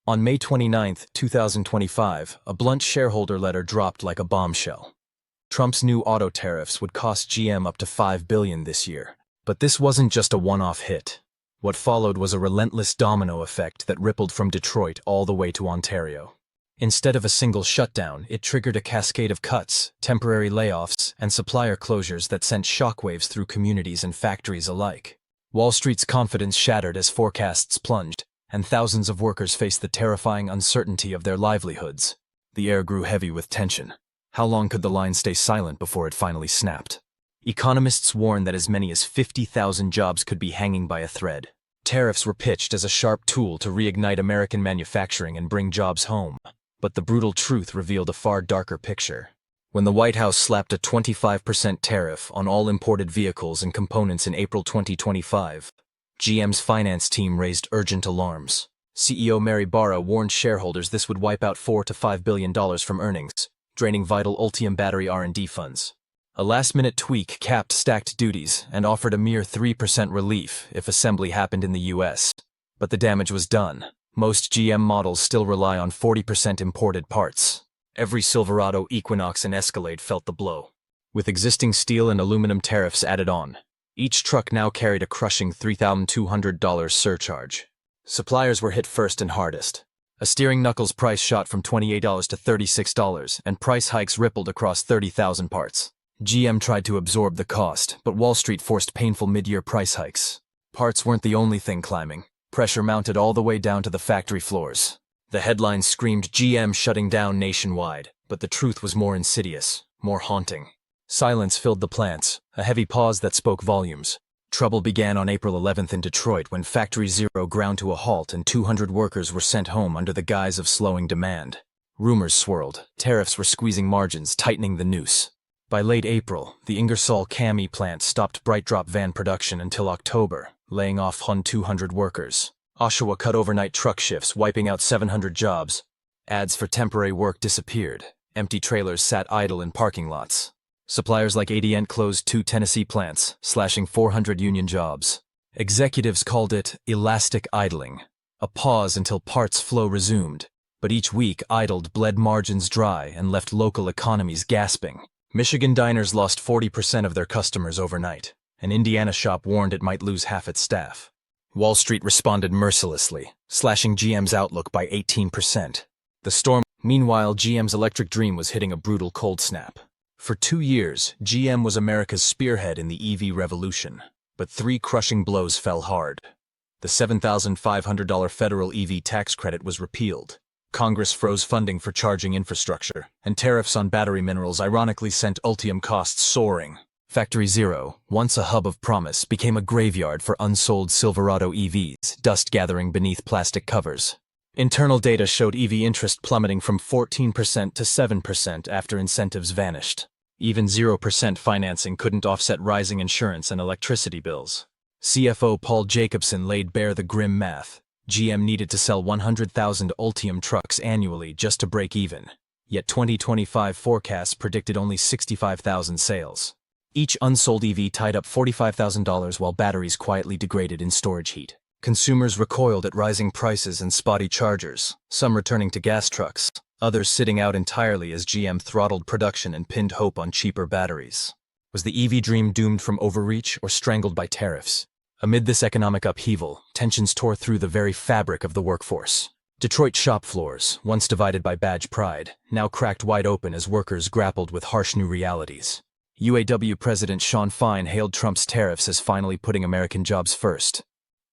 On May 29, 2025, a blunt shareholder letter dropped like a bombshell. Trump's new auto tariffs would cost GM up to $5 billion this year. But this wasn't just a one-off hit. What followed was a relentless domino effect that rippled from Detroit all the way to Ontario. Instead of a single shutdown, it triggered a cascade of cuts, temporary layoffs, and supplier closures that sent shockwaves through communities and factories alike. Wall Street's confidence shattered as forecasts plunged, and thousands of workers faced the terrifying uncertainty of their livelihoods. The air grew heavy with tension. How long could the line stay silent before it finally snapped? Economists warned that as many as 50,000 jobs could be hanging by a thread. Tariffs were pitched as a sharp tool to reignite American manufacturing and bring jobs home. But the brutal truth revealed a far darker picture. When the White House slapped a 25% tariff on all imported vehicles and components in April 2025, GM's finance team raised urgent alarms. CEO Mary Barra warned shareholders this would wipe out $4 to $5 billion from earnings, draining vital Ultium battery R&D funds. A last-minute tweak capped stacked duties and offered a mere 3% relief if assembly happened in the U.S. But the damage was done. Most GM models still rely on 40% imported parts. Every Silverado, Equinox, and Escalade felt the blow. With existing steel and aluminum tariffs added on, each truck now carried a crushing $3,200 surcharge. Suppliers were hit first and hardest. A steering knuckles price shot from $28 to $36, and price hikes rippled across 30,000 parts. GM tried to absorb the cost, but Wall Street forced painful mid-year price hikes. Parts weren't the only thing climbing. Pressure mounted all the way down to the factory floors. The headlines screamed GM shutting down nationwide, but the truth was more insidious, more haunting. Silence filled the plants, a heavy pause that spoke volumes. Trouble began on April 11th in Detroit when Factory Zero ground to a halt and 200 workers were sent home under the guise of slowing demand. Rumors swirled. Tariffs were squeezing margins, tightening the noose. By late April, the Ingersoll Cami plant stopped bright drop van production until October, laying off 200 workers. Oshawa cut overnight truck shifts, wiping out 700 jobs. Ads for temporary work disappeared. Empty trailers sat idle in parking lots. Suppliers like Adient closed 2 Tennessee plants, slashing 400 union jobs. Executives called it elastic idling, a pause until parts flow resumed. But each week idled bled margins dry and left local economies gasping. Michigan diners lost 40% of their customers overnight. An Indiana shop warned it might lose half its staff. Wall Street responded mercilessly, slashing GM's outlook by 18%. Meanwhile, GM's electric dream was hitting a brutal cold snap. For 2 years, GM was America's spearhead in the EV revolution, but 3 crushing blows fell hard. The $7,500 federal EV tax credit was repealed. Congress froze funding for charging infrastructure, and tariffs on battery minerals ironically sent Ultium costs soaring. Factory Zero, once a hub of promise, became a graveyard for unsold Silverado EVs, dust gathering beneath plastic covers. Internal data showed EV interest plummeting from 14% to 7% after incentives vanished. Even 0% financing couldn't offset rising insurance and electricity bills. CFO Paul Jacobson laid bare the grim math. GM needed to sell 100,000 Ultium trucks annually just to break even. Yet 2025 forecasts predicted only 65,000 sales. Each unsold EV tied up $45,000 while batteries quietly degraded in storage heat. Consumers recoiled at rising prices and spotty chargers, some returning to gas trucks, others sitting out entirely as GM throttled production and pinned hope on cheaper batteries. Was the EV dream doomed from overreach or strangled by tariffs? Amid this economic upheaval, tensions tore through the very fabric of the workforce. Detroit shop floors, once divided by badge pride, now cracked wide open as workers grappled with harsh new realities. UAW President Sean Fine hailed Trump's tariffs as finally putting American jobs first,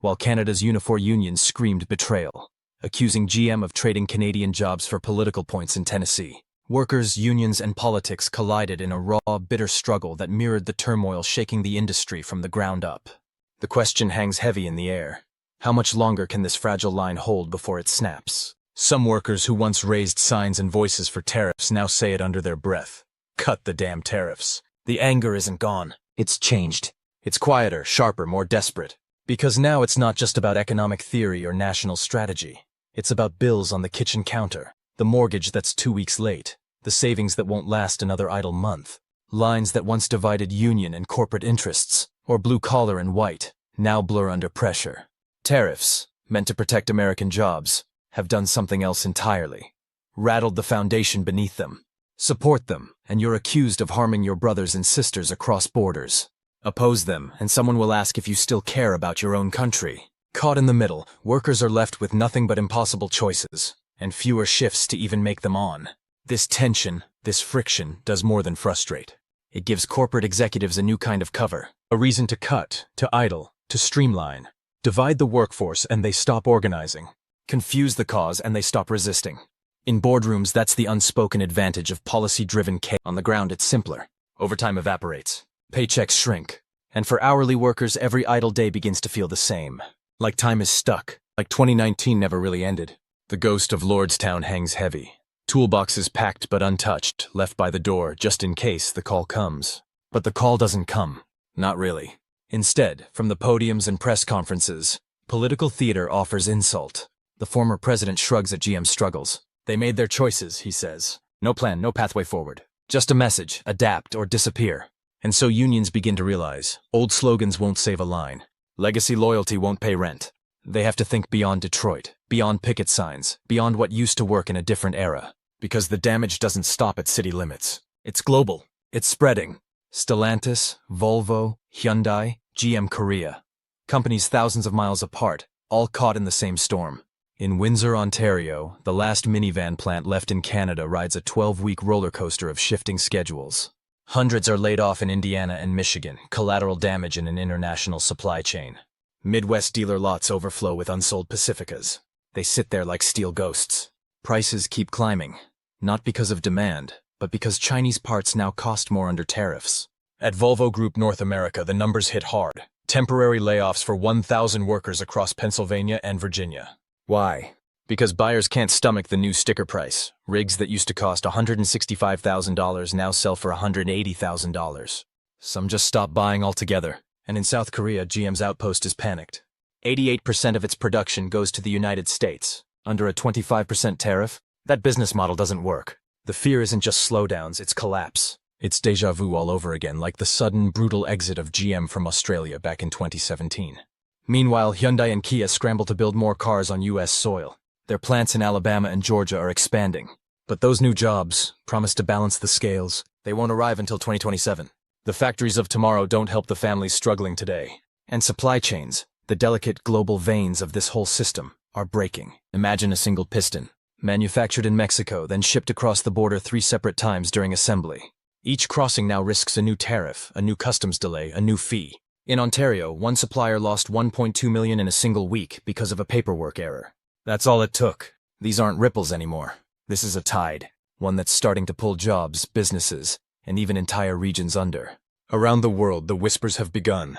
while Canada's Unifor union screamed betrayal, accusing GM of trading Canadian jobs for political points in Tennessee. Workers, unions, and politics collided in a raw, bitter struggle that mirrored the turmoil shaking the industry from the ground up. The question hangs heavy in the air. How much longer can this fragile line hold before it snaps? Some workers who once raised signs and voices for tariffs now say it under their breath. Cut the damn tariffs. The anger isn't gone. It's changed. It's quieter, sharper, more desperate. Because now it's not just about economic theory or national strategy. It's about bills on the kitchen counter, the mortgage that's 2 weeks late, the savings that won't last another idle month. Lines that once divided union and corporate interests, or blue collar and white, now blur under pressure. Tariffs, meant to protect American jobs, have done something else entirely. Rattled the foundation beneath them. Support them, and you're accused of harming your brothers and sisters across borders. Oppose them, and someone will ask if you still care about your own country. Caught in the middle, workers are left with nothing but impossible choices, and fewer shifts to even make them on. This tension, this friction, does more than frustrate. It gives corporate executives a new kind of cover, a reason to cut, to idle, to streamline. Divide the workforce and they stop organizing. Confuse the cause and they stop resisting. In boardrooms, that's the unspoken advantage of policy-driven chaos. On the ground, it's simpler. Overtime evaporates. Paychecks shrink. And for hourly workers, every idle day begins to feel the same. Like time is stuck. Like 2019 never really ended. The ghost of Lordstown hangs heavy. Toolboxes packed but untouched, left by the door just in case the call comes. But the call doesn't come. Not really. Instead, from the podiums and press conferences, political theater offers insult. The former president shrugs at GM's struggles. They made their choices, he says. No plan, no pathway forward. Just a message, adapt or disappear. And so unions begin to realize, old slogans won't save a line. Legacy loyalty won't pay rent. They have to think beyond Detroit, beyond picket signs, beyond what used to work in a different era. Because the damage doesn't stop at city limits. It's global. It's spreading. Stellantis, Volvo, Hyundai, GM Korea. Companies thousands of miles apart, all caught in the same storm. In Windsor, Ontario, the last minivan plant left in Canada rides a 12-week roller coaster of shifting schedules. Hundreds are laid off in Indiana and Michigan, collateral damage in an international supply chain. Midwest dealer lots overflow with unsold Pacificas. They sit there like steel ghosts. Prices keep climbing, not because of demand, but because Chinese parts now cost more under tariffs. At Volvo Group North America, the numbers hit hard. Temporary layoffs for 1,000 workers across Pennsylvania and Virginia. Why? Because buyers can't stomach the new sticker price. Rigs that used to cost $165,000 now sell for $180,000. Some just stop buying altogether. And in South Korea, GM's outpost is panicked. 88% of its production goes to the United States. Under a 25% tariff, that business model doesn't work. The fear isn't just slowdowns, it's collapse. It's déjà vu all over again, like the sudden, brutal exit of GM from Australia back in 2017. Meanwhile, Hyundai and Kia scramble to build more cars on U.S. soil. Their plants in Alabama and Georgia are expanding. But those new jobs, promised to balance the scales, they won't arrive until 2027. The factories of tomorrow don't help the families struggling today. And supply chains, the delicate global veins of this whole system, are breaking. Imagine a single piston, manufactured in Mexico, then shipped across the border 3 separate times during assembly. Each crossing now risks a new tariff, a new customs delay, a new fee. In Ontario, one supplier lost $1.2 million in a single week because of a paperwork error. That's all it took. These aren't ripples anymore. This is a tide, one that's starting to pull jobs, businesses, and even entire regions under. Around the world, the whispers have begun.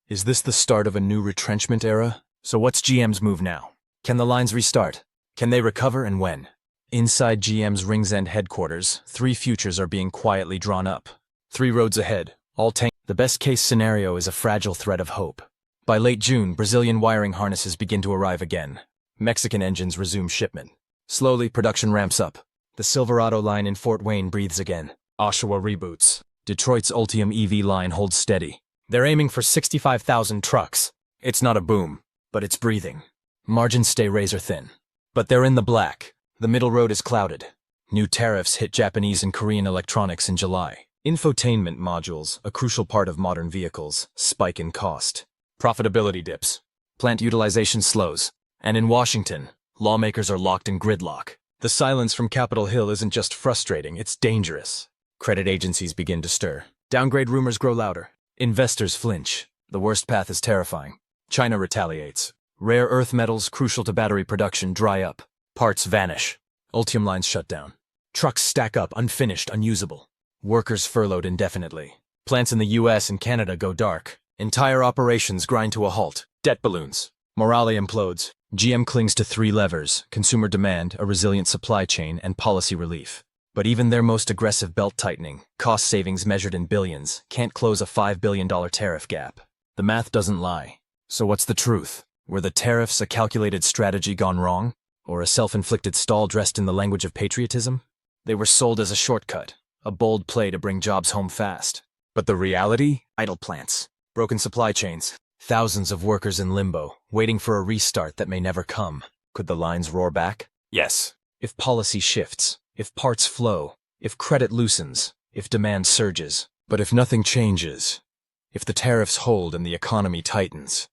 Is this the start of a new retrenchment era? So what's GM's move now? Can the lines restart? Can they recover, and when? Inside GM's Rings End headquarters, 3 futures are being quietly drawn up. 3 roads ahead, all tangled. The best-case scenario is a fragile thread of hope. By late June, Brazilian wiring harnesses begin to arrive again. Mexican engines resume shipment. Slowly, production ramps up. The Silverado line in Fort Wayne breathes again. Oshawa reboots. Detroit's Ultium EV line holds steady. They're aiming for 65,000 trucks. It's not a boom, but it's breathing. Margins stay razor-thin. But they're in the black. The middle road is clouded. New tariffs hit Japanese and Korean electronics in July. Infotainment modules, a crucial part of modern vehicles, spike in cost. Profitability dips. Plant utilization slows. And in Washington, lawmakers are locked in gridlock. The silence from Capitol Hill isn't just frustrating, it's dangerous. Credit agencies begin to stir. Downgrade rumors grow louder. Investors flinch. The worst path is terrifying. China retaliates. Rare earth metals crucial to battery production dry up. Parts vanish. Ultium lines shut down. Trucks stack up unfinished, unusable. Workers furloughed indefinitely. Plants in the U.S. and Canada go dark. Entire operations grind to a halt. Debt balloons. Morale implodes. GM clings to 3 levers: consumer demand, a resilient supply chain, and policy relief. But even their most aggressive belt-tightening, cost savings measured in billions, can't close a $5 billion tariff gap. The math doesn't lie. So what's the truth? Were the tariffs a calculated strategy gone wrong? Or a self-inflicted stall dressed in the language of patriotism? They were sold as a shortcut, a bold play to bring jobs home fast. But the reality? Idle plants, broken supply chains, thousands of workers in limbo, waiting for a restart that may never come. Could the lines roar back? Yes. If policy shifts, if parts flow, if credit loosens, if demand surges. But if nothing changes, if the tariffs hold and the economy tightens,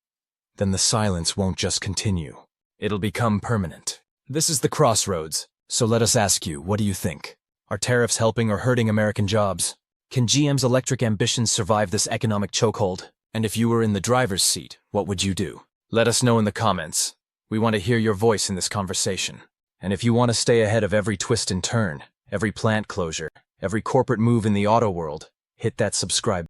then the silence won't just continue. It'll become permanent. This is the crossroads, so let us ask you, what do you think? Are tariffs helping or hurting American jobs? Can GM's electric ambitions survive this economic chokehold? And if you were in the driver's seat, what would you do? Let us know in the comments. We want to hear your voice in this conversation. And if you want to stay ahead of every twist and turn, every plant closure, every corporate move in the auto world, hit that subscribe